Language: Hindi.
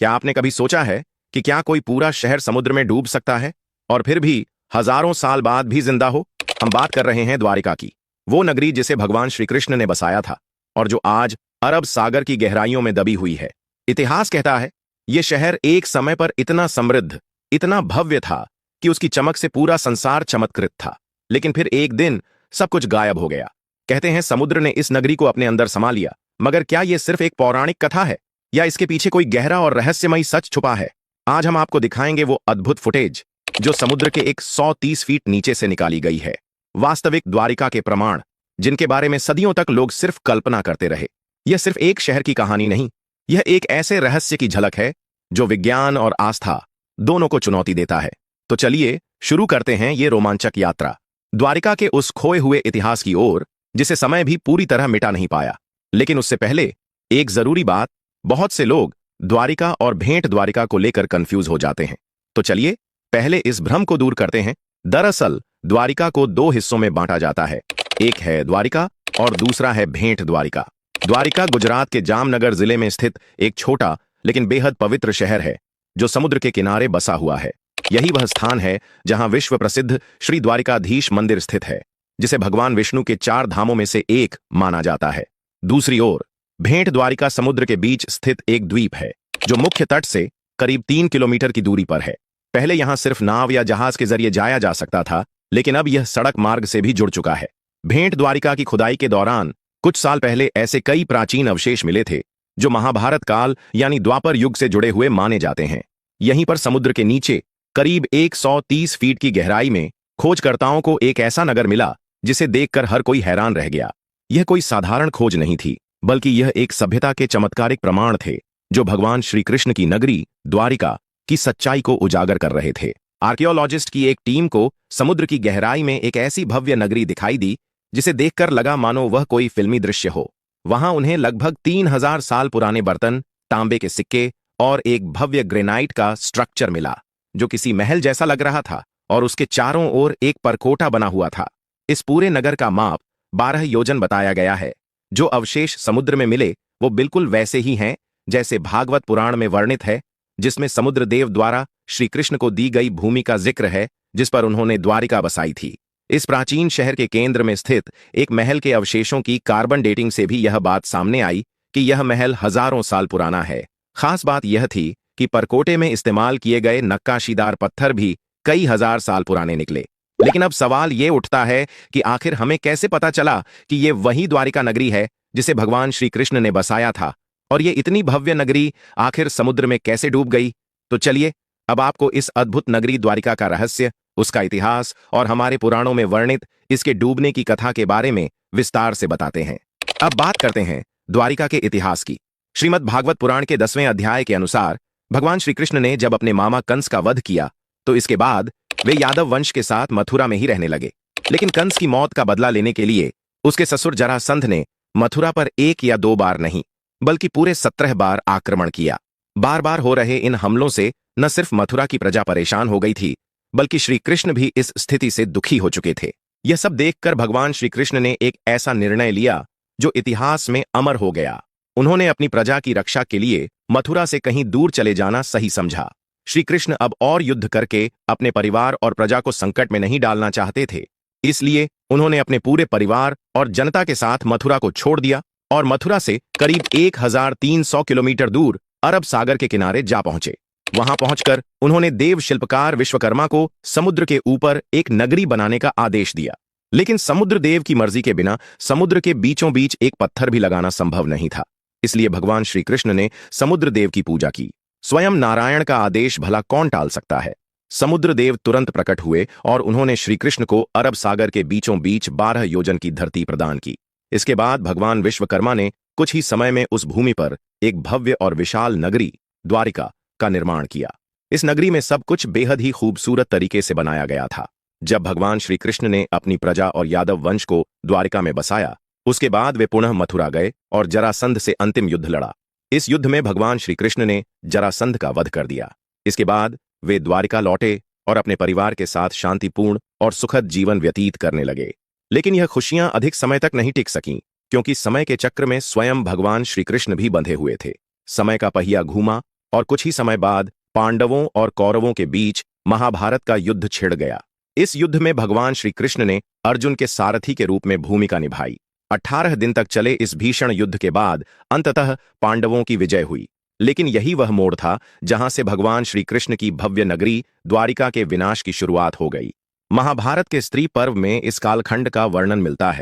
क्या आपने कभी सोचा है कि क्या कोई पूरा शहर समुद्र में डूब सकता है और फिर भी हजारों साल बाद भी जिंदा हो? हम बात कर रहे हैं द्वारिका की, वो नगरी जिसे भगवान श्री कृष्ण ने बसाया था और जो आज अरब सागर की गहराइयों में दबी हुई है। इतिहास कहता है यह शहर एक समय पर इतना समृद्ध, इतना भव्य था कि उसकी चमक से पूरा संसार चमत्कृत था। लेकिन फिर एक दिन सब कुछ गायब हो गया। कहते हैं समुद्र ने इस नगरी को अपने अंदर समा लिया। मगर क्या यह सिर्फ एक पौराणिक कथा है या इसके पीछे कोई गहरा और रहस्यमयी सच छुपा है? आज हम आपको दिखाएंगे वो अद्भुत फुटेज जो समुद्र के 130 फीट नीचे से निकाली गई है। वास्तविक द्वारिका के प्रमाण जिनके बारे में सदियों तक लोग सिर्फ कल्पना करते रहे। यह सिर्फ एक शहर की कहानी नहीं, यह एक ऐसे रहस्य की झलक है जो विज्ञान और आस्था दोनों को चुनौती देता है। तो चलिए शुरू करते हैं ये रोमांचक यात्रा द्वारिका के उस खोए हुए इतिहास की ओर जिसे समय भी पूरी तरह मिटा नहीं पाया। लेकिन उससे पहले एक जरूरी बात, बहुत से लोग द्वारिका और भेंट द्वारिका को लेकर कंफ्यूज हो जाते हैं। तो चलिए पहले इस भ्रम को दूर करते हैं। दरअसल द्वारिका को दो हिस्सों में बांटा जाता है, एक है द्वारिका और दूसरा है भेंट द्वारिका। द्वारिका गुजरात के जामनगर जिले में स्थित एक छोटा लेकिन बेहद पवित्र शहर है जो समुद्र के किनारे बसा हुआ है। यही वह स्थान है जहां विश्व प्रसिद्ध श्री द्वारिकाधीश मंदिर स्थित है, जिसे भगवान विष्णु के 4 धामों में से एक माना जाता है। दूसरी ओर भेंट द्वारिका समुद्र के बीच स्थित एक द्वीप है जो मुख्य तट से करीब 3 किलोमीटर की दूरी पर है। पहले यहां सिर्फ नाव या जहाज के जरिए जाया जा सकता था, लेकिन अब यह सड़क मार्ग से भी जुड़ चुका है। भेंट द्वारिका की खुदाई के दौरान कुछ साल पहले ऐसे कई प्राचीन अवशेष मिले थे जो महाभारत काल यानी द्वापर युग से जुड़े हुए माने जाते हैं। यहीं पर समुद्र के नीचे करीब 130 फीट की गहराई में खोजकर्ताओं को एक ऐसा नगर मिला जिसे देखकर हर कोई हैरान रह गया। यह कोई साधारण खोज नहीं थी, बल्कि यह एक सभ्यता के चमत्कारिक प्रमाण थे जो भगवान श्री कृष्ण की नगरी द्वारिका की सच्चाई को उजागर कर रहे थे। आर्कियोलॉजिस्ट की एक टीम को समुद्र की गहराई में एक ऐसी भव्य नगरी दिखाई दी जिसे देखकर लगा मानो वह कोई फिल्मी दृश्य हो। वहां उन्हें लगभग 3000 साल पुराने बर्तन, तांबे के सिक्के और एक भव्य ग्रेनाइट का स्ट्रक्चर मिला जो किसी महल जैसा लग रहा था और उसके चारों ओर एक परकोटा बना हुआ था। इस पूरे नगर का माप 12 योजन बताया गया है। जो अवशेष समुद्र में मिले वो बिल्कुल वैसे ही हैं जैसे भागवत पुराण में वर्णित है, जिसमें समुद्र देव द्वारा श्री कृष्ण को दी गई भूमि का जिक्र है जिस पर उन्होंने द्वारिका बसाई थी। इस प्राचीन शहर के केंद्र में स्थित एक महल के अवशेषों की कार्बन डेटिंग से भी यह बात सामने आई कि यह महल हजारों साल पुराना है। खास बात यह थी कि परकोटे में इस्तेमाल किए गए नक्काशीदार पत्थर भी कई हजार साल पुराने निकले। लेकिन अब सवाल ये उठता है कि आखिर हमें कैसे पता चला कि ये वही द्वारिका नगरी है जिसे भगवान श्री कृष्ण ने बसाया था, और ये इतनी भव्य नगरी आखिर समुद्र में कैसे डूब गई? तो चलिए अब आपको इस अद्भुत नगरी द्वारिका का रहस्य, उसका इतिहास और हमारे पुराणों में वर्णित इसके डूबने की कथा के बारे में विस्तार से बताते हैं। अब बात करते हैं द्वारिका के इतिहास की। श्रीमद् भागवत पुराण के 10वें अध्याय के अनुसार भगवान श्री कृष्ण ने जब अपने मामा कंस का वध किया तो इसके बाद वे यादव वंश के साथ मथुरा में ही रहने लगे। लेकिन कंस की मौत का बदला लेने के लिए उसके ससुर जरासंध ने मथुरा पर 1 या 2 बार नहीं बल्कि पूरे 17 बार आक्रमण किया। बार बार हो रहे इन हमलों से न सिर्फ मथुरा की प्रजा परेशान हो गई थी, बल्कि श्री कृष्ण भी इस स्थिति से दुखी हो चुके थे। यह सब देखकर भगवान श्री कृष्ण ने एक ऐसा निर्णय लिया जो इतिहास में अमर हो गया। उन्होंने अपनी प्रजा की रक्षा के लिए मथुरा से कहीं दूर चले जाना सही समझा। श्री कृष्ण अब और युद्ध करके अपने परिवार और प्रजा को संकट में नहीं डालना चाहते थे, इसलिए उन्होंने अपने पूरे परिवार और जनता के साथ मथुरा को छोड़ दिया और मथुरा से करीब 1300 किलोमीटर दूर अरब सागर के किनारे जा पहुंचे। वहां पहुंचकर उन्होंने देव शिल्पकार विश्वकर्मा को समुद्र के ऊपर एक नगरी बनाने का आदेश दिया। लेकिन समुद्र देव की मर्जी के बिना समुद्र के बीचों बीच एक पत्थर भी लगाना संभव नहीं था। इसलिए भगवान श्री कृष्ण ने समुद्र देव की पूजा की। स्वयं नारायण का आदेश भला कौन टाल सकता है? समुद्र देव तुरंत प्रकट हुए और उन्होंने श्री कृष्ण को अरब सागर के बीचों बीच 12 योजन की धरती प्रदान की। इसके बाद भगवान विश्वकर्मा ने कुछ ही समय में उस भूमि पर एक भव्य और विशाल नगरी द्वारिका का निर्माण किया। इस नगरी में सब कुछ बेहद ही खूबसूरत तरीके से बनाया गया था। जब भगवान श्री कृष्ण ने अपनी प्रजा और यादव वंश को द्वारिका में बसाया, उसके बाद वे पुनः मथुरा गए और जरासंध से अंतिम युद्ध लड़ा। इस युद्ध में भगवान श्री कृष्ण ने जरासंध का वध कर दिया। इसके बाद वे द्वारिका लौटे और अपने परिवार के साथ शांतिपूर्ण और सुखद जीवन व्यतीत करने लगे। लेकिन यह खुशियां अधिक समय तक नहीं टिक सकीं, क्योंकि समय के चक्र में स्वयं भगवान श्री कृष्ण भी बंधे हुए थे। समय का पहिया घूमा और कुछ ही समय बाद पांडवों और कौरवों के बीच महाभारत का युद्ध छिड़ गया। इस युद्ध में भगवान श्री कृष्ण ने अर्जुन के सारथी के रूप में भूमिका निभाई। 18 दिन तक चले इस भीषण युद्ध के बाद अंततः पांडवों की विजय हुई। लेकिन यही वह मोड़ था जहां से भगवान श्री कृष्ण की भव्य नगरी द्वारिका के विनाश की शुरुआत हो गई। महाभारत के स्त्री पर्व में इस कालखंड का वर्णन मिलता है।